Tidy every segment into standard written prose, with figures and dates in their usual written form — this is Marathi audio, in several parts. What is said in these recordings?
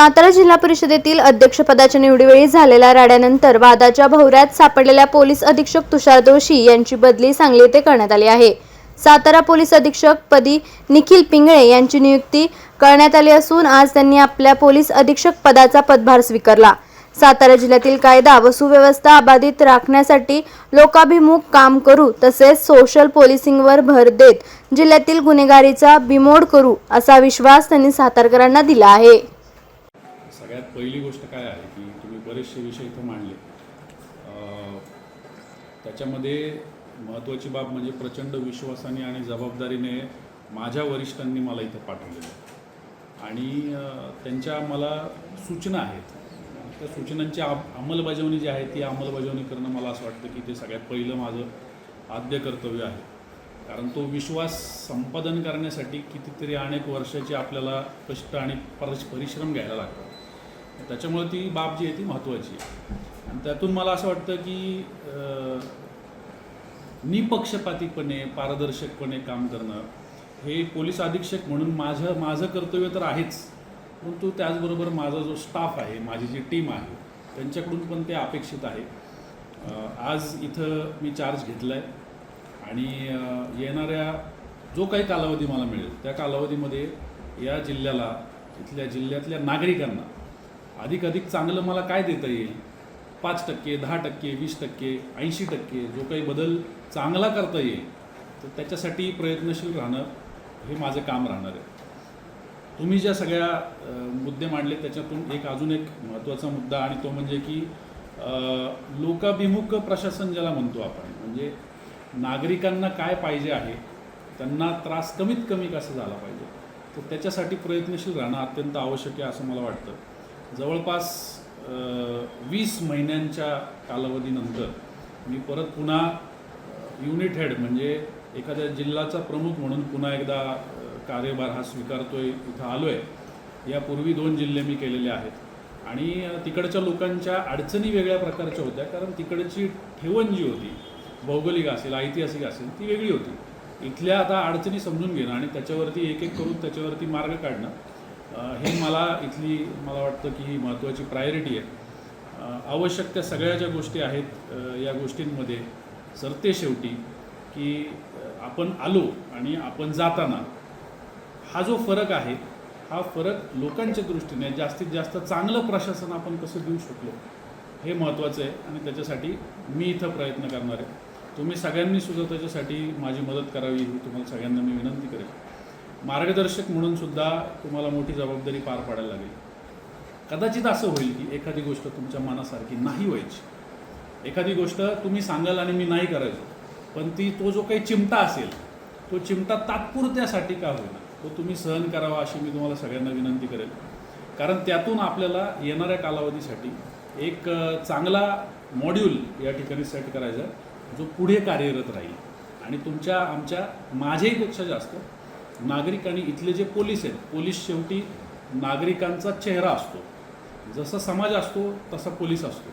सातारा जिल्हा परिषदेतील अध्यक्षपदाच्या निवडीवेळी झालेल्या राड्यानंतर वादाच्या भोवऱ्यात सापडलेल्या पोलीस अधीक्षक तुषार दोशी यांची बदली सांगली येथे करण्यात आली आहे। सातारा पोलीस अधीक्षक पदी निखिल पिंगळे यांची नियुक्ती करण्यात आली असून आज त्यांनी आपल्या पोलीस अधीक्षक पदाचा पदभार स्वीकारला। सातारा जिल्ह्यातील कायदा व सुव्यवस्था अबाधित राखण्यासाठी लोकाभिमुख काम करू तसेच सोशल पोलिसिंगवर भर देत जिल्ह्यातील गुन्हेगारीचा बिमोड करू असा विश्वास त्यांनी सातारकरांना दिला आहे। सगळ्यात पहिली गोष्ट काय आहे की तुम्ही बरेचसे विषय इथं मांडले, त्याच्यामध्ये महत्त्वाची बाब म्हणजे प्रचंड विश्वासाने आणि जबाबदारीने माझ्या वरिष्ठांनी मला इथं पाठवलेलं आणि त्यांच्या मला सूचना आहेत। त्या सूचनांची अंमलबजावणी जी आहे ती अंमलबजावणी करणं मला असं वाटतं की ते सगळ्यात पहिलं माझं आद्य कर्तव्य आहे। कारण तो विश्वास संपादन करण्यासाठी कितीतरी अनेक वर्षाचे आपल्याला कष्ट आणि परिश्रम घ्यायला लागतात। त्याच्यामुळे ती बाब जी आहे ती महत्त्वाची आहे आणि त्यातून मला असं वाटतं की निपक्षपातीपणे पारदर्शकपणे काम करणं हे पोलीस अधीक्षक म्हणून माझं कर्तव्य तर आहेच, परंतु त्याचबरोबर माझा जो स्टाफ आहे, माझी जी टीम आहे त्यांच्याकडून पण ते अपेक्षित आहे। आज इथं मी चार्ज घेतला आहे आणि येणाऱ्या जो काही कालावधी मला मिळेल त्या कालावधीमध्ये या जिल्ह्याला, इथल्या जिल्ह्यातल्या नागरिकांना अधिक चांगलं मला काय देता येईल, 5%, 10%, 20%, 80% जो काही बदल चांगला करता येईल तर त्याच्यासाठी प्रयत्नशील राहणं हे माझं काम राहणार आहे। तुम्ही ज्या सगळ्या मुद्दे मांडले त्याच्यातून अजून एक महत्त्वाचा मुद्दा आणि तो म्हणजे की लोकाभिमुख प्रशासन ज्याला म्हणतो आपण, म्हणजे नागरिकांना काय पाहिजे आहे, त्यांना त्रास कमीत कमी कसा झाला पाहिजे तर त्याच्यासाठी प्रयत्नशील राहणं अत्यंत आवश्यक आहे असं मला वाटतं। जवळपास 20 महिन्यांच्या कालावधीनंतर मी परत पुन्हा युनिट हेड म्हणजे एखाद्या जिल्ह्याचा प्रमुख म्हणून पुन्हा एकदा कार्यभार हा स्वीकारतोय, इथं आलो आहे। यापूर्वी 2 जिल्हे मी केलेले आहेत आणि तिकडच्या लोकांच्या अडचणी वेगळ्या प्रकारच्या होत्या, कारण तिकडची ठेवण जी होती, भौगोलिक असेल ऐतिहासिक असेल, ती वेगळी होती। इथल्या आता अडचणी समजून घेणं आणि त्याच्यावरती एक करून त्याच्यावरती मार्ग काढणं हे मला वाटतं की ही महत्त्वाची प्रायोरिटी आहे। आवश्यक त्या सगळ्या ज्या गोष्टी आहेत या गोष्टींमध्ये सरतेशेवटी की आपण आलो आणि आपण जाताना हा जो फरक आहे हा फरक लोकांच्या दृष्टीने जास्तीत जास्त चांगलं प्रशासन आपण कसं देऊ शकलो हे महत्त्वाचं आहे आणि त्याच्यासाठी मी इथं प्रयत्न करणार आहे। तुम्ही सगळ्यांनी सुद्धा त्याच्यासाठी माझी मदत करावी ही तुम्हाला सगळ्यांना मी विनंती करेन। मार्गदर्शक म्हणून सुद्धा तुम्हाला मोठी जबाबदारी पार पाडायला लागेल। कदाचित असं होईल की एखादी गोष्ट तुमच्या मनासारखी नाही व्हायची, एखादी गोष्ट तुम्ही सांगाल आणि मी नाही करायचो, पण तो जो काही चिमटा असेल तो चिमटा तात्पुरत्यासाठी का होईना तो तुम्ही सहन करावा अशी मी तुम्हाला सगळ्यांना विनंती करेन। कारण त्यातून आपल्याला येणाऱ्या कालावधीसाठी एक चांगला मॉड्यूल या ठिकाणी सेट करायचा जो पुढे कार्यरत राहील आणि माझ्याहीपेक्षा जास्त नागरिक आणि इथले जे पोलीस आहेत, पोलीस शेवटी नागरिकांचा चेहरा असतो, जसा समाज असतो तसा पोलीस असतो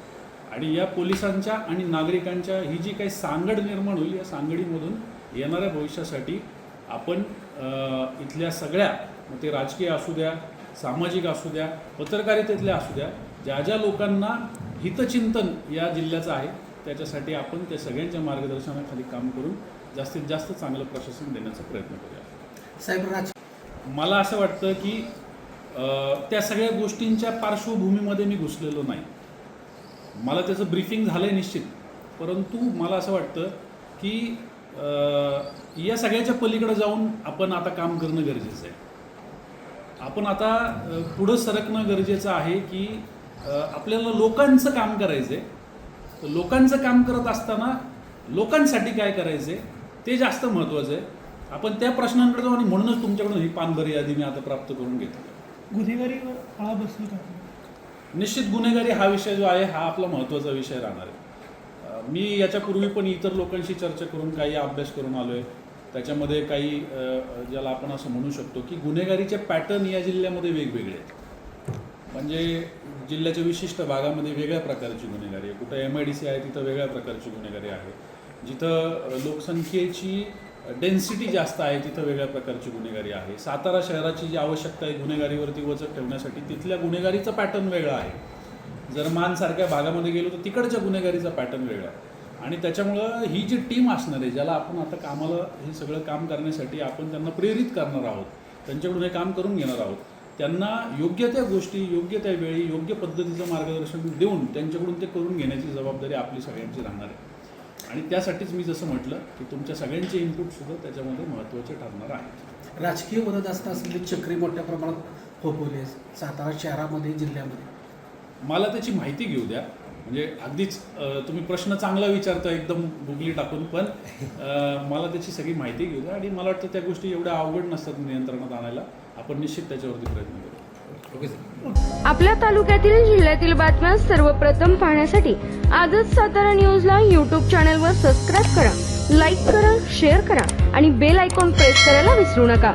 आणि या पोलिसांच्या आणि नागरिकांच्या ही जी काही सांगड निर्माण होईल या सांगडीमधून येणाऱ्या भविष्यासाठी आपण इथल्या सगळ्या, मग ते राजकीय असू द्या, सामाजिक असू द्या, पत्रकारितेतल्या असू द्या, ज्या लोकांना हितचिंतन या जिल्ह्याचं आहे त्याच्यासाठी आपण त्या सगळ्यांच्या मार्गदर्शनाखाली काम करून जास्तीत जास्त चांगलं प्रशासन देण्याचा प्रयत्न करूया। साहेब, मला असं वाटतं की त्या सगळ्या गोष्टींच्या पार्श्वभूमीमध्ये मी घुसलेलो नाही। मला त्याचं ब्रीफिंग झालं आहे निश्चित, परंतु मला असं वाटतं की या सगळ्याच्या पलीकडे जाऊन आपण आता काम करणं गरजेचं आहे। आपण आता पुढं सरकणं गरजेचं आहे की आपल्याला लोकांचं काम करायचं आहे, तर लोकांचं काम करत असताना लोकांसाठी काय करायचं आहे ते जास्त महत्त्वाचं आहे। आपण त्या प्रश्नांकडे जाऊ आणि म्हणूनच तुमच्याकडून ही पानभरी यादी मी आता प्राप्त करून घेतली। गुन्हेगारीवर आळा बसली का? निश्चित गुन्हेगारी हा विषय जो आहे हा आपला महत्त्वाचा विषय राहणार आहे। मी याच्यापूर्वी पण इतर लोकांशी चर्चा करून काही अभ्यास करून आलो आहे। त्याच्यामध्ये काही ज्याला आपण असं म्हणू शकतो की गुन्हेगारीचे पॅटर्न या जिल्ह्यामध्ये वेगवेगळे आहेत, म्हणजे जिल्ह्याच्या विशिष्ट भागामध्ये वेगळ्या प्रकारची गुन्हेगारी आहे, कुठं MIDC आहे तिथं वेगळ्या प्रकारची गुन्हेगारी आहे, जिथं लोकसंख्येची डेन्सिटी जास्त आहे तिथं वेगळ्या प्रकारची गुन्हेगारी आहे. सातारा शहराची जी आवश्यकता आहे गुन्हेगारीवरती वचक ठेवण्यासाठी तिथल्या गुन्हेगारीचा पॅटर्न वेगळा आहे. जर मानसारख्या भागामध्ये गेलो तर तिकडच्या गुन्हेगारीचा पॅटर्न वेगळा आहे. आणि त्याच्यामुळं ही जी टीम असणार आहे ज्याला आपण आता कामाला हे सगळं काम करण्यासाठी आपण त्यांना प्रेरित करणार आहोत, त्यांच्याकडून हे काम करून घेणार आहोत, त्यांना योग्य त्या गोष्टी योग्य त्या वेळी योग्य पद्धतीचं मार्गदर्शन देऊन त्यांच्याकडून ते करून घेण्याची जबाबदारी आपली सगळ्यांची राहणार आहे. आणि त्यासाठीच मी जसं म्हटलं की तुमच्या सगळ्यांचे इनपुटसुद्धा त्याच्यामध्ये महत्त्वाचे ठरणार आहेत. राजकीय मदत असता असलेली चक्री मोठ्या प्रमाणात फोफवली सातारा शहरामध्ये जिल्ह्यामध्ये. मला त्याची माहिती घेऊ द्या. म्हणजे अगदीच तुम्ही प्रश्न चांगला विचारता एकदम गुगली टाकून, पण मला त्याची सगळी माहिती घेऊ द्या. आणि मला वाटतं त्या गोष्टी एवढ्या अवघड नसतात नियंत्रणात आणायला. आपण निश्चित त्याच्यावरती प्रयत्न करू. आपल्या तालुक्यातील जिल्ह्यातील बातम्या सर्वप्रथम पाहण्यासाठी आजच सातारा न्यूजला यूट्यूब चॅनलवर सबस्क्राईब करा, लाईक करा, शेअर करा आणि बेल आयकॉन प्रेस करायला विसरू नका.